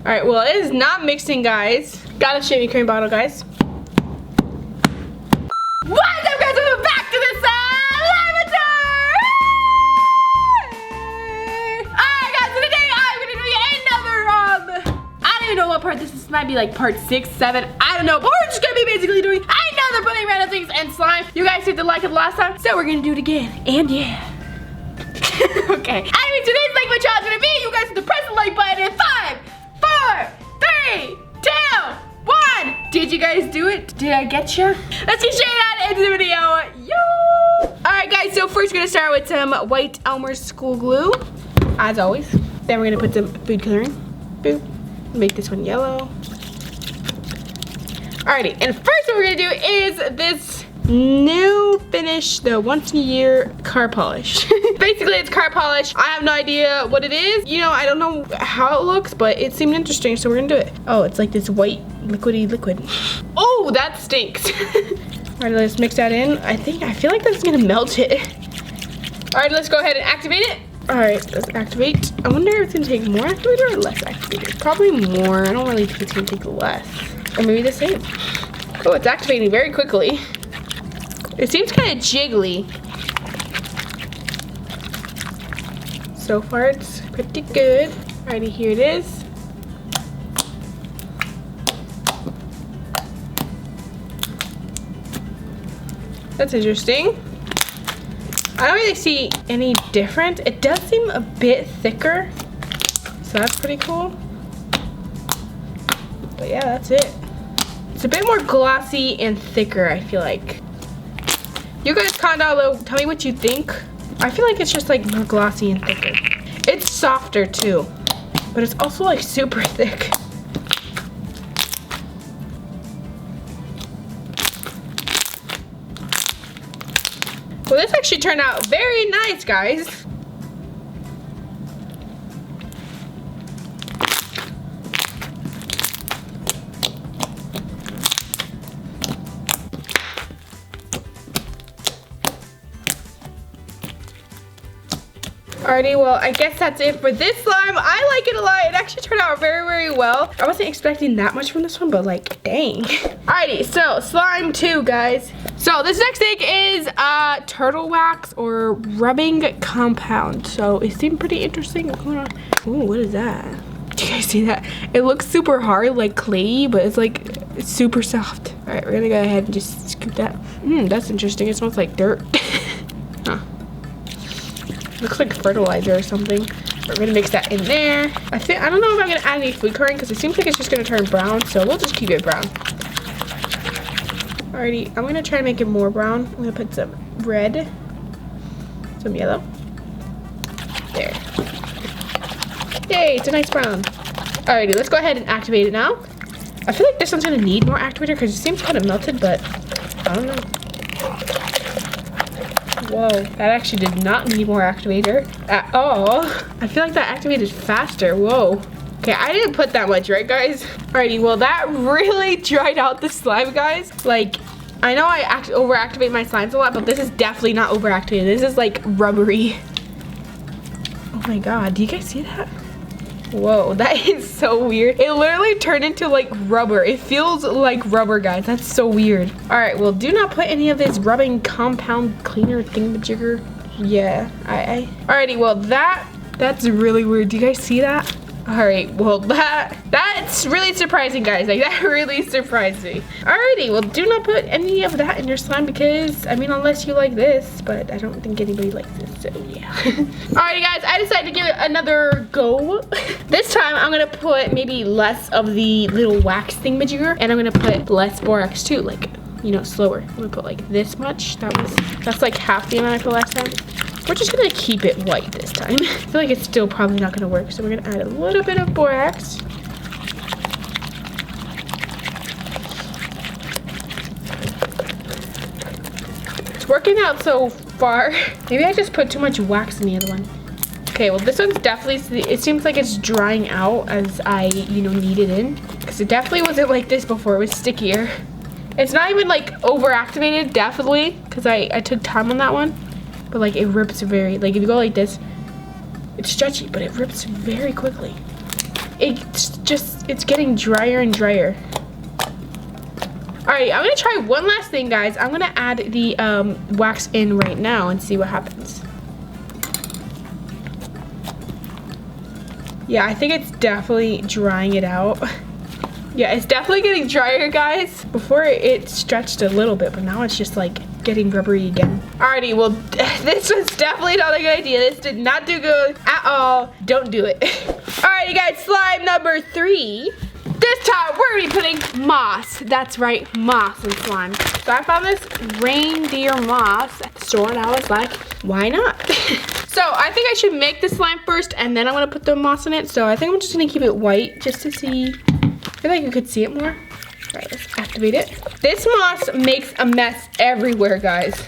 All right, well, it is not mixing, guys. Got a shaving cream bottle, guys. What's up, guys? Welcome back to the Slimeatory! Alright, guys, so today I'm gonna do another, I don't even know what part this is. Might be like part 6, 7, I don't know. But we're just gonna be basically doing another putting random things and slime. You guys did the like of the last time, so we're gonna do it again. And yeah. Okay. Anyway, today's like my challenge is gonna be you guys have to press the like button in 5, 4, 3, 2, 1. Did you guys do it? Did I get you? Let's get straight out into the video. Yo! Alright, guys, so first we're gonna start with some white Elmer's school glue, as always. Then we're gonna put some food coloring. Boop. Make this one yellow. Alrighty, and first what we're gonna do is this new finish, the once in a year car polish. Basically it's car polish. I have no idea what it is. You know, I don't know how it looks, but it seemed interesting, so we're gonna do it. Oh, it's like this white liquidy liquid. Oh, that stinks. Alright, let's mix that in. I feel like that's gonna melt it. Alright, let's go ahead and activate it. Alright, let's activate. I wonder if it's gonna take more activator or less activator. Probably more. I don't really think it's gonna take less. Or maybe the same. Oh, it's activating very quickly. It seems kind of jiggly. So far, it's pretty good. Alrighty, here it is. That's interesting. I don't really see any different. It does seem a bit thicker, so that's pretty cool. But yeah, that's it. It's a bit more glossy and thicker, I feel like. You guys comment down below, tell me what you think. I feel like it's just like more glossy and thicker. It's softer too, but it's also like super thick. Well, this actually turned out very nice, guys. Alrighty, well, I guess that's it for this slime. I like it a lot. It actually turned out very, very well. I wasn't expecting that much from this one, but like, dang. Alrighty, so slime 2, guys. So this next thing is turtle wax or rubbing compound. So it seemed pretty interesting. Ooh, what is that? Do you guys see that? It looks super hard, like clayey, but it's like it's super soft. Alright, we're gonna go ahead and just scoop that. That's interesting. It smells like dirt. Huh. Looks like fertilizer or something. We're gonna mix that in there. I don't know if I'm gonna add any food coloring because it seems like it's just gonna turn brown, so we'll just keep it brown. Alrighty, I'm gonna try to make it more brown. I'm gonna put some red, some yellow. There. Yay, it's a nice brown. Alrighty, let's go ahead and activate it now. I feel like this one's gonna need more activator because it seems kind of melted, but I don't know. Whoa, that actually did not need more activator at all. I feel like that activated faster. Whoa. Okay, I didn't put that much, right, guys? Alrighty, well, that really dried out the slime, guys. Like, I know I overactivate my slimes a lot, but this is definitely not overactivated. This is like rubbery. Oh my god, do you guys see that? Whoa, that is so weird. It literally turned into like rubber. It feels like rubber, guys. That's so weird. All right, well, do not put any of this rubbing compound cleaner thingamajigger. Yeah, alrighty, well, that's really weird. Do you guys see that? All right, well, that's really surprising, guys. Like, that really surprised me. Alrighty, well, do not put any of that in your slime because, I mean, unless you like this, but I don't think anybody likes this, so yeah. Alrighty, guys, I decided to give it another go. This time, I'm gonna put maybe less of the little wax thingamajigger, and I'm gonna put less borax too, like, you know, slower. I'm gonna put like this much. That's like half the amount I put last time. We're just gonna keep it white this time. I feel like it's still probably not gonna work, so we're gonna add a little bit of borax. It's working out so far. Maybe I just put too much wax in the other one. Okay, well, this one's definitely, it seems like it's drying out as I, you know, knead it in. Because it definitely wasn't like this before, it was stickier. It's not even like overactivated, definitely, because I took time on that one. But like it rips very, like if you go like this, it's stretchy, but it rips very quickly. it's getting drier and drier. Alright, I'm gonna try one last thing, guys. I'm gonna add the wax in right now and see what happens. Yeah, I think it's definitely drying it out. Yeah, it's definitely getting drier, guys. Before it stretched a little bit, but now it's just like getting rubbery again. Alrighty, well, this was definitely not a good idea. This did not do good at all. Don't do it. Alrighty, guys, slime number 3. This time, we're gonna be putting moss. That's right, moss and slime. So I found this reindeer moss at the store, and I was like, why not? So I think I should make the slime first, and then I'm gonna put the moss in it. So I think I'm just gonna keep it white, just to see. I feel like you could see it more. All right, let's activate it. This moss makes a mess everywhere, guys.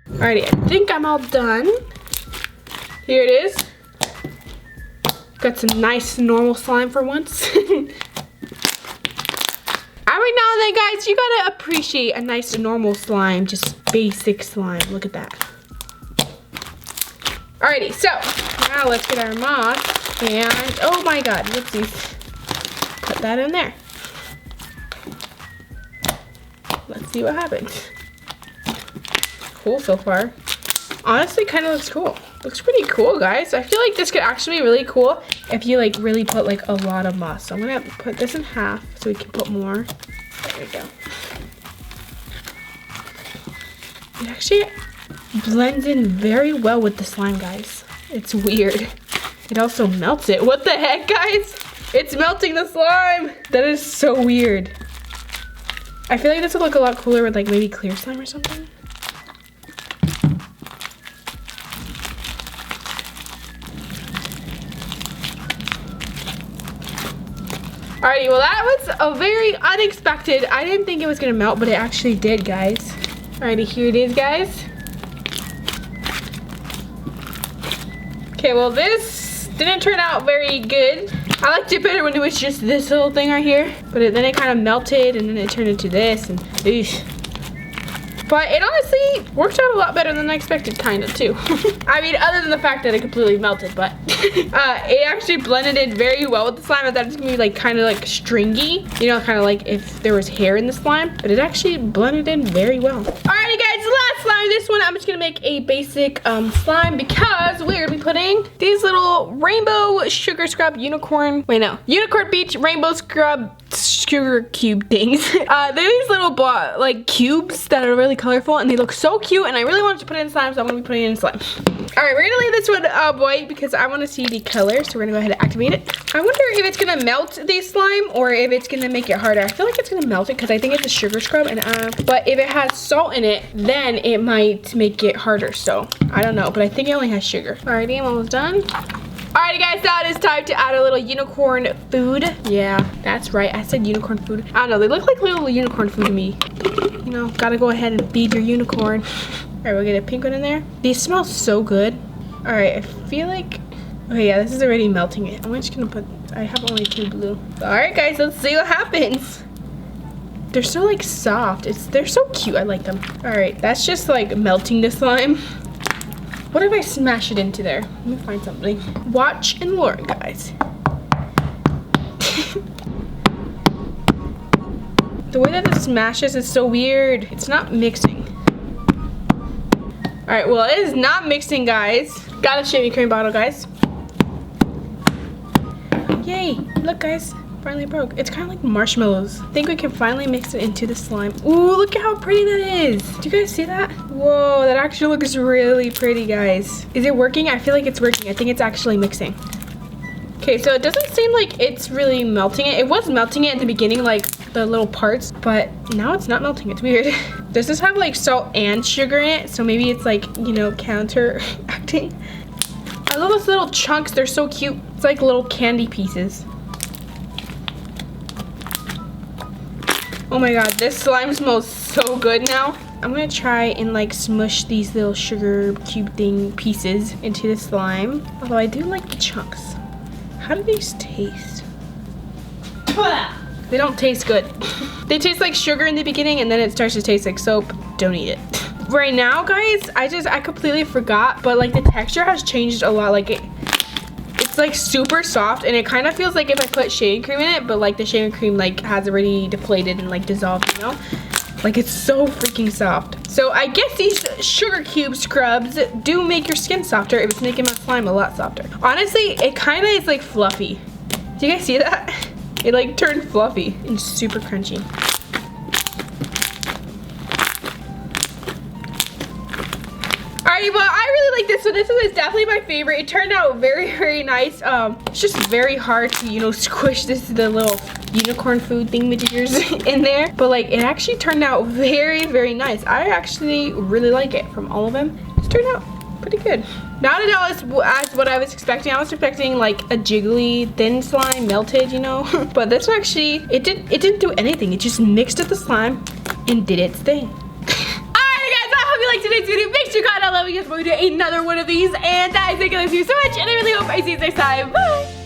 Alrighty, I think I'm all done. Here it is. Got some nice normal slime for once. Every now and then, guys, you gotta appreciate a nice normal slime, just basic slime. Look at that. Alrighty, so now let's get our moss and, oh my god, whoopsies. Put that in there. Let's see what happens. Cool so far. Honestly, kind of looks cool. Looks pretty cool, guys. I feel like this could actually be really cool if you like really put like a lot of moss. So I'm gonna put this in half so we can put more. There we go. It actually blends in very well with the slime, guys. It's weird. It also melts it. What the heck, guys? It's melting the slime. That is so weird. I feel like this would look a lot cooler with like maybe clear slime or something. Alrighty, well that was a very unexpected. I didn't think it was gonna melt, but it actually did, guys. Alrighty, here it is, guys. Okay, well this didn't turn out very good. I liked it better when it was just this little thing right here, but then it kind of melted and then it turned into this and eesh. But it honestly worked out a lot better than I expected, kind of, too. I mean, other than the fact that it completely melted, but it actually blended in very well with the slime. I thought it was gonna be like kind of like stringy, you know, kind of like if there was hair in the slime, but it actually blended in very well. Alrighty, guys, last slime. This one, I'm just gonna make a basic slime because we're gonna be putting these little rainbow sugar scrub unicorn beach rainbow scrub sugar cube things. They're these little like cubes that are really colorful and they look so cute, and I really wanted to put it in slime, so I'm gonna be putting it in slime. All right, we're gonna leave this one white because I want to see the color, so we're gonna go ahead and activate it. I wonder if it's gonna melt the slime or if it's gonna make it harder. I feel like it's gonna melt it because I think it's a sugar scrub, and but if it has salt in it, then it might make it harder. So I don't know, but I think it only has sugar. Alrighty, I'm almost done. Alrighty, guys, now it is time to add a little unicorn food. Yeah, that's right, I said unicorn food. I don't know, they look like little unicorn food to me. You know, gotta go ahead and feed your unicorn. Alright, we'll get a pink one in there. These smell so good. Alright, I feel like, okay, yeah, this is already melting it. I'm just gonna put, I have only 2 blue. Alright, guys, let's see what happens. They're so like soft. They're so cute, I like them. Alright, that's just like melting the slime. What if I smash it into there? Let me find something. Watch and learn, guys. The way that it smashes is so weird. It's not mixing. All right, well, it is not mixing, guys. Got a shaving cream bottle, guys. Yay, look, guys. Finally broke. It's kind of like marshmallows. I think we can finally mix it into the slime. Ooh, look at how pretty that is. Do you guys see that? Whoa, that actually looks really pretty, guys. Is it working? I feel like it's working. I think it's actually mixing. Okay, so it doesn't seem like it's really melting it. It was melting it at the beginning, like the little parts, but now it's not melting. It's weird. Does this have like salt and sugar in it? So maybe it's like, you know, counteracting. I love those little chunks. They're so cute. It's like little candy pieces. Oh my god, this slime smells so good now. I'm gonna try and like smush these little sugar cube thing pieces into the slime. Although I do like the chunks. How do these taste? They don't taste good. They taste like sugar in the beginning and then it starts to taste like soap. Don't eat it. right now, guys, I completely forgot, but like the texture has changed a lot. Like it's like super soft, and it kind of feels like if I put shaving cream in it, but like the shaving cream like has already deflated and like dissolved, you know? Like it's so freaking soft. So I guess these sugar cube scrubs do make your skin softer. It was making my slime a lot softer. Honestly, it kind of is like fluffy. Do you guys see that? It like turned fluffy and super crunchy. Alrighty, well, I really like this one. This one is definitely my favorite. It turned out very, very nice. It's just very hard to, you know, squish the little unicorn food thingamajigers in there. But like, it actually turned out very, very nice. I actually really like it from all of them. It's turned out pretty good. Not at all as what I was expecting. I was expecting like a jiggly thin slime melted, you know. But this one actually, it didn't do anything. It just mixed with the slime and did its thing. Like today's video, make sure you comment down below because we're going to do another one of these, and guys, thank you so much, and I really hope I see you next time. Bye.